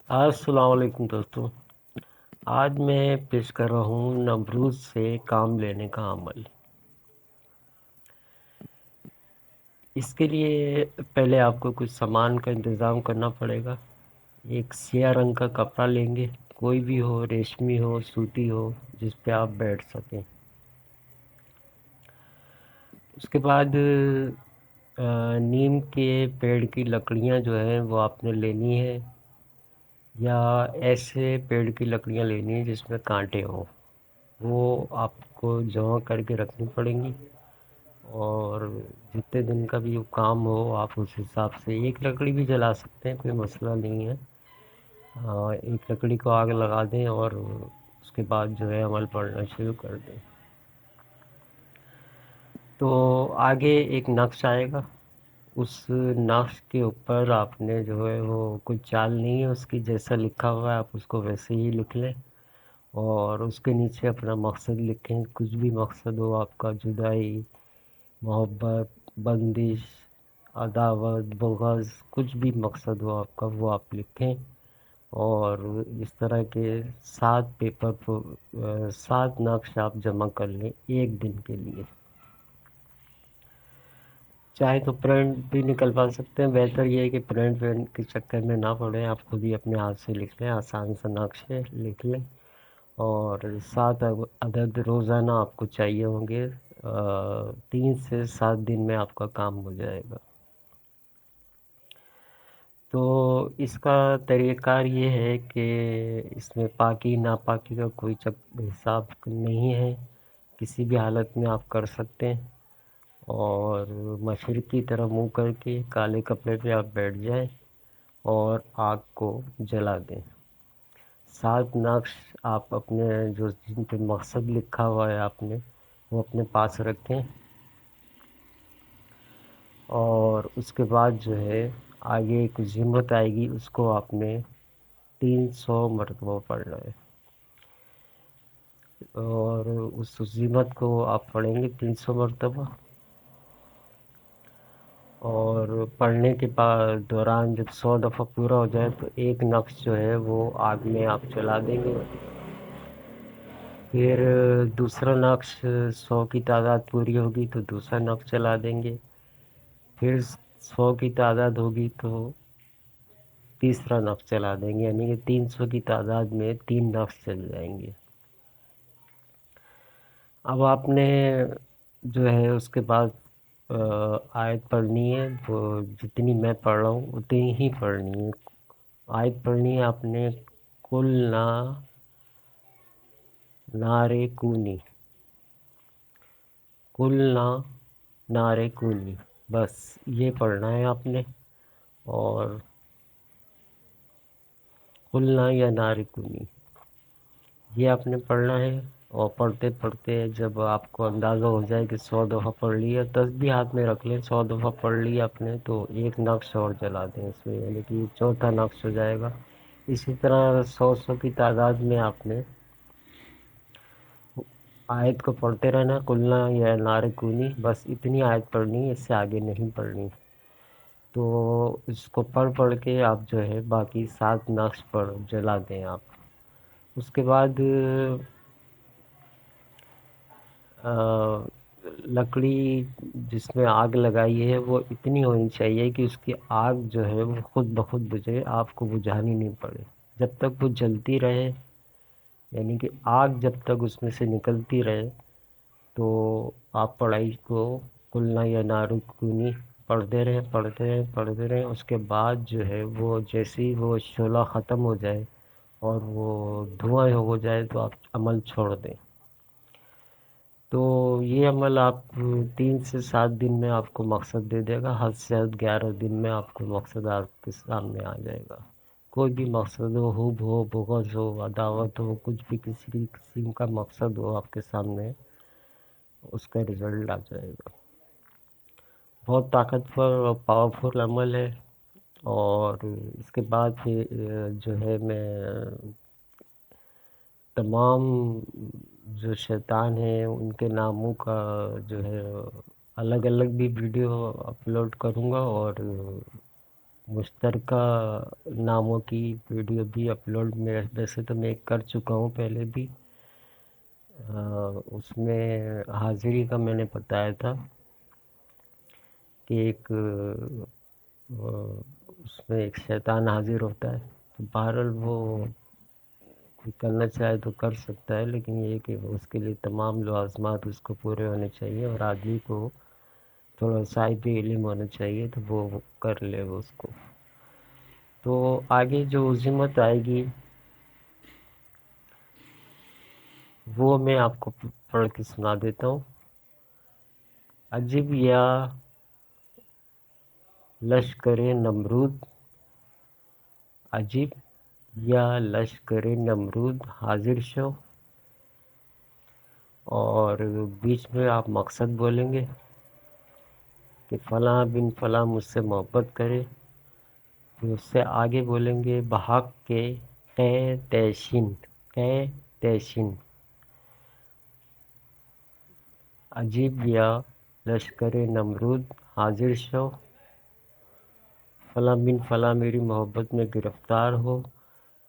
السلام علیکم دوستوں، آج میں پیش کر رہا ہوں نمروز سے کام لینے کا عمل۔ اس کے لیے پہلے آپ کو کچھ سامان کا انتظام کرنا پڑے گا۔ ایک سیاہ رنگ کا کپڑا لیں گے، کوئی بھی ہو، ریشمی ہو، سوتی ہو، جس پہ آپ بیٹھ سکیں۔ اس کے بعد نیم کے پیڑ کی لکڑیاں جو ہیں وہ آپ نے لینی ہے، یا ایسے پیڑ کی لکڑیاں لینی ہیں جس میں کانٹے ہوں، وہ آپ کو جمع کر کے رکھنی پڑیں گی۔ اور جتنے دن کا بھی کام ہو آپ اس حساب سے ایک لکڑی بھی جلا سکتے ہیں، کوئی مسئلہ نہیں ہے۔ ایک لکڑی کو آگ لگا دیں اور اس کے بعد جو ہے عمل پڑنا شروع کر دیں۔ تو آگے ایک نقش آئے گا، اس نقش کے اوپر آپ نے جو ہے وہ کوئی چال نہیں ہے اس کی، جیسا لکھا ہوا ہے آپ اس کو ویسے ہی لکھ لیں، اور اس کے نیچے اپنا مقصد لکھیں، کچھ بھی مقصد ہو آپ کا، جدائی، محبت، بندش، عداوت، بغض، کچھ بھی مقصد ہو آپ کا وہ آپ لکھیں۔ اور اس طرح کے 7 پیپر پر 7 نقش آپ جمع کر لیں ایک دن کے لیے۔ چاہے تو پرنٹ بھی نکلوا سکتے ہیں، بہتر یہ ہے کہ پرنٹ کے چکر میں نہ پڑیں، آپ خود ہی اپنے ہاتھ سے لکھ لیں، آسان سا نقش ہے، لکھ لیں۔ اور 7 عدد روزانہ آپ کو چاہیے ہوں گے، 3 سے 7 دن میں آپ کا کام ہو جائے گا۔ تو اس کا طریقہ کار یہ ہے کہ اس میں پاکی ناپاکی کا کوئی حساب نہیں ہے، کسی بھی حالت میں آپ کر سکتے ہیں۔ اور مشرق کی طرف منہ کر کے کالے کپڑے پہ آپ بیٹھ جائیں اور آگ کو جلا دیں۔ 7 نقش آپ اپنے جن پہ مقصد لکھا ہوا ہے آپ نے وہ اپنے پاس رکھیں، اور اس کے بعد جو ہے آگے ایک زمت آئے گی، اس کو آپ نے 300 مرتبہ پڑھنا ہے، اور اس زمت کو آپ پڑھیں گے 300 مرتبہ۔ اور پڑھنے کے بعد دوران جب 100 دفعہ پورا ہو جائے تو ایک نقش جو ہے وہ آگ میں آپ جلا دیں گے۔ پھر دوسرا نقش 100 کی تعداد پوری ہوگی تو دوسرا نقش چلا دیں گے، پھر 100 کی تعداد ہوگی تو تیسرا نقش چلا دیں گے، یعنی کہ 300 کی تعداد میں 3 نقش چل جائیں گے۔ اب آپ نے جو ہے اس کے بعد آیت پڑھنی ہے، وہ جتنی میں پڑھ رہا ہوں اتنی ہی پڑھنی ہے۔ آیت پڑھنی ہے آپ نے، قلنا نار کونی، قلنا نار کونی، بس یہ پڑھنا ہے آپ نے۔ اور قلنا یا نار کونی یہ آپ نے پڑھنا ہے، اور پڑھتے پڑھتے جب آپ کو اندازہ ہو جائے کہ 100 دفعہ پڑھ لیا، تسبیح ہاتھ میں رکھ لیں، 100 دفعہ پڑھ لیا آپ نے تو ایک نقش اور جلا دیں اس میں، یعنی کہ چوتھا نقش ہو جائے گا۔ اسی طرح 100 کی تعداد میں آپ نے آیت کو پڑھتے رہنا، قلنا یا نار کونی، بس اتنی آیت پڑھنی ہے، اس سے آگے نہیں پڑھنی۔ تو اس کو پڑھ پڑھ کے آپ جو ہے باقی 7 نقش پر جلا دیں آپ۔ اس کے بعد لکڑی جس میں آگ لگائی ہے وہ اتنی ہونی چاہیے کہ اس کی آگ جو ہے وہ خود بخود بجھے، آپ کو بجھانی نہیں پڑے، جب تک وہ جلتی رہے، یعنی کہ آگ جب تک اس میں سے نکلتی رہے تو آپ پڑھائی کو قلنا یا نار کونی پڑھتے رہیں، پڑھتے رہیں، پڑھتے رہیں۔ اس کے بعد جو ہے وہ جیسے ہی وہ شعلہ ختم ہو جائے اور وہ دھواں ہو جائے تو آپ عمل چھوڑ دیں۔ تو یہ عمل آپ 3 سے 7 دن میں آپ کو مقصد دے دے گا، حد سے حد 11 دن میں آپ کو مقصد آپ کے سامنے آ جائے گا۔ کوئی بھی مقصد ہو، حب ہو، بغض ہو، عداوت ہو، کچھ بھی کسی بھی قسم کا مقصد ہو آپ کے سامنے، اس کا رزلٹ آ جائے گا۔ بہت طاقتور اور پاورفل عمل ہے۔ اور اس کے بعد پھر جو ہے میں تمام جو شیطان ہیں ان کے ناموں کا جو ہے الگ الگ بھی ویڈیو اپلوڈ کروں گا، اور مشترکہ ناموں کی ویڈیو بھی اپلوڈ میں ویسے تو میں کر چکا ہوں پہلے بھی. اس میں حاضری کا میں نے بتایا تھا کہ ایک اس میں ایک شیطان حاضر ہوتا ہے. تو بہرحال وہ کوئی کرنا چاہے تو کر سکتا ہے، لیکن یہ کہ اس کے لیے تمام لوازمات اس کو پورے ہونے چاہیے اور آدمی کو تھوڑا صاحب علم ہونا چاہیے، تو وہ کر لے وہ اس کو. تو آگے جو عظمت آئے گی وہ میں آپ کو پڑھ کے سنا دیتا ہوں. عجب یا لشکر نمرود، عجب یا لشکر نمرود حاضر شو. اور بیچ میں آپ مقصد بولیں گے کہ فلاں بن فلاں مجھ سے محبت کرے. پھر اس سے آگے بولیں گے بحق کے قے تیشن، قے تیشن. عجیب یا لشکر نمرود حاضر شو، فلاں بن فلاں میری محبت میں گرفتار ہو.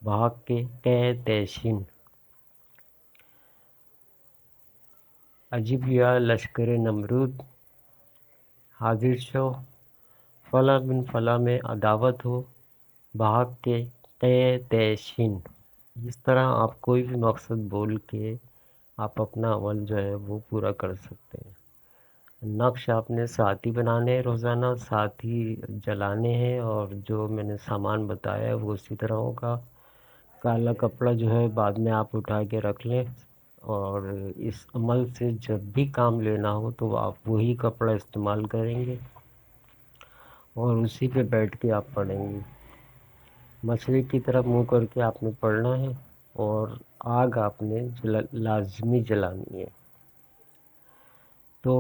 بحق کے قے تیشن. عجیب یا لشکر نمرود حاضر شو، فلاں بن فلاں میں عداوت ہو. بحق کے قے تیشن. اس طرح آپ کوئی بھی مقصد بول کے آپ اپنا عمل جو ہے وہ پورا کر سکتے ہیں. نقش آپ نے ساتھی بنانے ہیں، روزانہ ساتھی جلانے ہیں، اور جو میں نے سامان بتایا ہے وہ اسی طرح ہوگا. کالا کپڑا جو ہے بعد میں آپ اٹھا کے رکھ لیں، اور اس عمل سے جب بھی کام لینا ہو تو آپ وہی کپڑا استعمال کریں گے اور اسی پہ بیٹھ کے آپ پڑھیں گے. مشرق کی طرف منہ کر کے آپ نے پڑھنا ہے، اور آگ آپ نے لازمی جلانی ہے. تو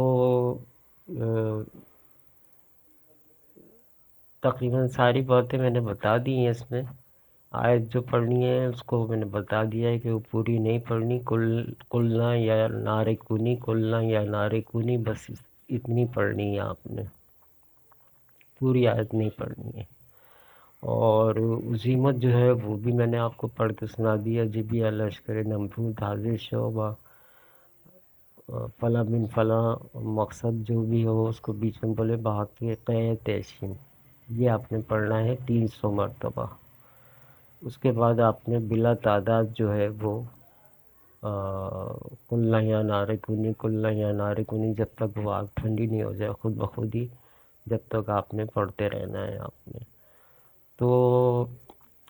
تقریباً ساری باتیں میں نے بتا دی ہیں. اس میں آیت جو پڑھنی ہے اس کو میں نے بتا دیا ہے کہ وہ پوری نہیں پڑھنی. کلنا یا نعرے کونی، کلنا یا نعرے کونی، بس اتنی پڑھنی ہے آپ نے، پوری آیت نہیں پڑھنی ہے. اور عظیمت جو ہے وہ بھی میں نے آپ کو پڑھ کے سنا دیا. جب یا لشکر نمرود حاضر شعبہ، فلاں بن فلاں مقصد جو بھی ہو اس کو بیچ میں بولے. باقی قے تیشن یہ آپ نے پڑھنا ہے 300 مرتبہ. اس کے بعد آپ نے بلا تعداد جو ہے وہ کلنا یا نعرے کونی، کلنا یا نعرے کونی، جب تک وہ آگ ٹھنڈی نہیں ہو جائے خود بخود ہی، جب تک آپ نے پڑھتے رہنا ہے آپ نے. تو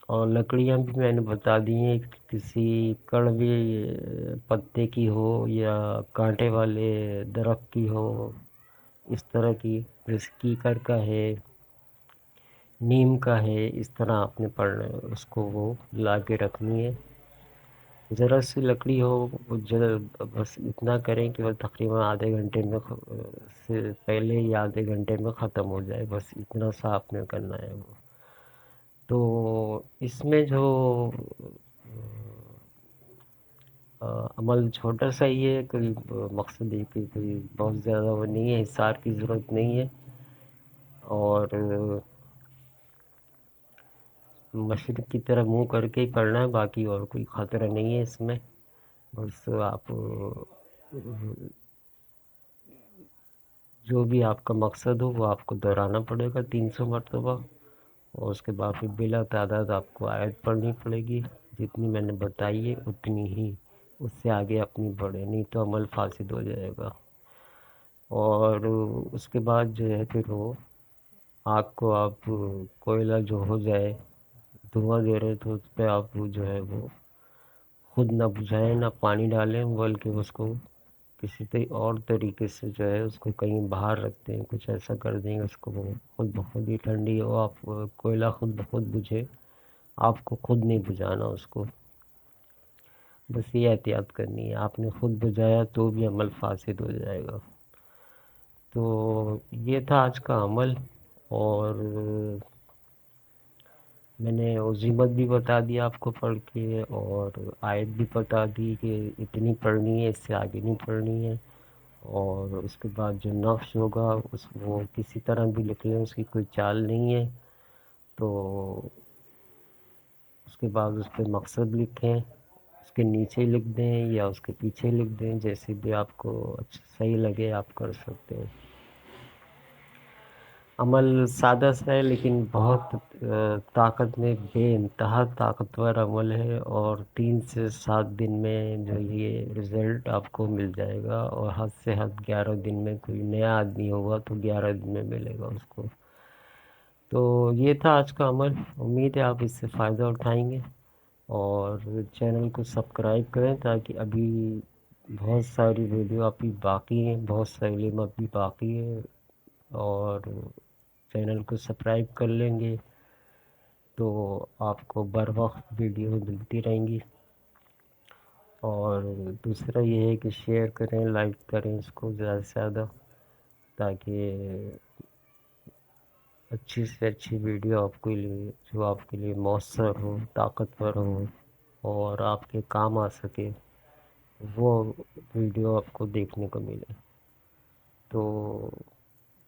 اور لکڑیاں بھی میں نے بتا دی ہیں، کسی کڑوے پتے کی ہو یا کانٹے والے درخت کی ہو، اس طرح کی، جیسے کیکر کا ہے، نیم کا ہے، اس طرح آپ نے پڑھنا ہے. اس کو وہ لا کے رکھنی ہے. ذرا سی لکڑی ہو، بس اتنا کریں کہ وہ تقریباً آدھے گھنٹے میں سے پہلے ہی آدھے گھنٹے میں ختم ہو جائے، بس اتنا سا آپ نے کرنا ہے وہ. تو اس میں جو عمل چھوٹا سا ہی ہے، کوئی مقصد ہے کہ کوئی بہت زیادہ وہ نہیں ہے، حصار کی ضرورت نہیں ہے. اور مشرق کی طرف منہ کر کے ہی پڑھنا ہے، باقی اور کوئی خطرہ نہیں ہے اس میں. بس آپ جو بھی آپ کا مقصد ہو وہ آپ کو دہرانا پڑے گا 300 مرتبہ. اور اس کے بعد پھر بلا تعداد آپ کو آیت پڑھنی پڑے گی. جتنی میں نے بتائی ہے اتنی ہی، اس سے آگے اپنی بڑھے، نہیں تو عمل فاسد ہو جائے گا. اور اس کے بعد جو ہے پھر وہ آگ کو آپ کوئلہ جو ہو جائے، دھواں دے رہے تو اس پہ آپ جو ہے وہ خود نہ بجھائیں، نہ پانی ڈالیں، بلکہ اس کو کسی اور طریقے سے جو ہے اس کو کہیں باہر رکھ دیں، کچھ ایسا کر دیں اس کو وہ خود بخود ہی ٹھنڈی ہو. آپ کوئلہ خود بخود بجھے، آپ کو خود نہیں بجھانا اس کو. بس یہ احتیاط کرنی ہے. آپ نے خود بجھایا تو بھی عمل فاسد ہو جائے گا. تو یہ تھا آج کا عمل. اور میں نے عظیمت بھی بتا دیا آپ کو پڑھ کے، اور آیت بھی بتا دی کہ اتنی پڑھنی ہے، اس سے آگے نہیں پڑھنی ہے. اور اس کے بعد جو نقش ہوگا وہ کسی طرح بھی لکھ لیں، اس کی کوئی چال نہیں ہے. تو اس کے بعد اس پہ مقصد لکھیں، اس کے نیچے لکھ دیں یا اس کے پیچھے لکھ دیں، جیسے بھی آپ کو اچھا صحیح لگے آپ کر سکتے ہیں۔ عمل سادہ سا ہے لیکن بہت طاقت میں بے انتہا طاقتور عمل ہے، اور 3 سے 7 دن میں جو یہ رزلٹ آپ کو مل جائے گا، اور حد سے حد 11 دن میں کوئی نیا آدمی ہوگا تو 11 دن میں ملے گا اس کو۔ تو یہ تھا آج کا عمل، امید ہے آپ اس سے فائدہ اٹھائیں گے، اور چینل کو سبسکرائب کریں تاکہ ابھی بہت ساری ویڈیو ابھی باقی ہیں، بہت سا علم ابھی باقی ہے، اور چینل کو سبسکرائب کر لیں گے تو آپ کو بر وقت ویڈیو ملتی رہیں گی۔ اور دوسرا یہ ہے کہ شیئر کریں، لائک کریں اس کو زیادہ سے زیادہ، تاکہ اچھی سے اچھی ویڈیو آپ کے لیے جو آپ کے لیے مؤثر ہو، طاقتور ہو، اور آپ کے کام آ سکے، وہ ویڈیو آپ کو دیکھنے کو ملے۔ تو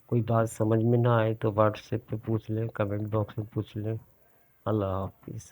کوئی بات سمجھ میں نہ آئے تو واٹس ایپ پہ پوچھ لیں، کمنٹ باکس میں پوچھ لیں۔ اللہ حافظ۔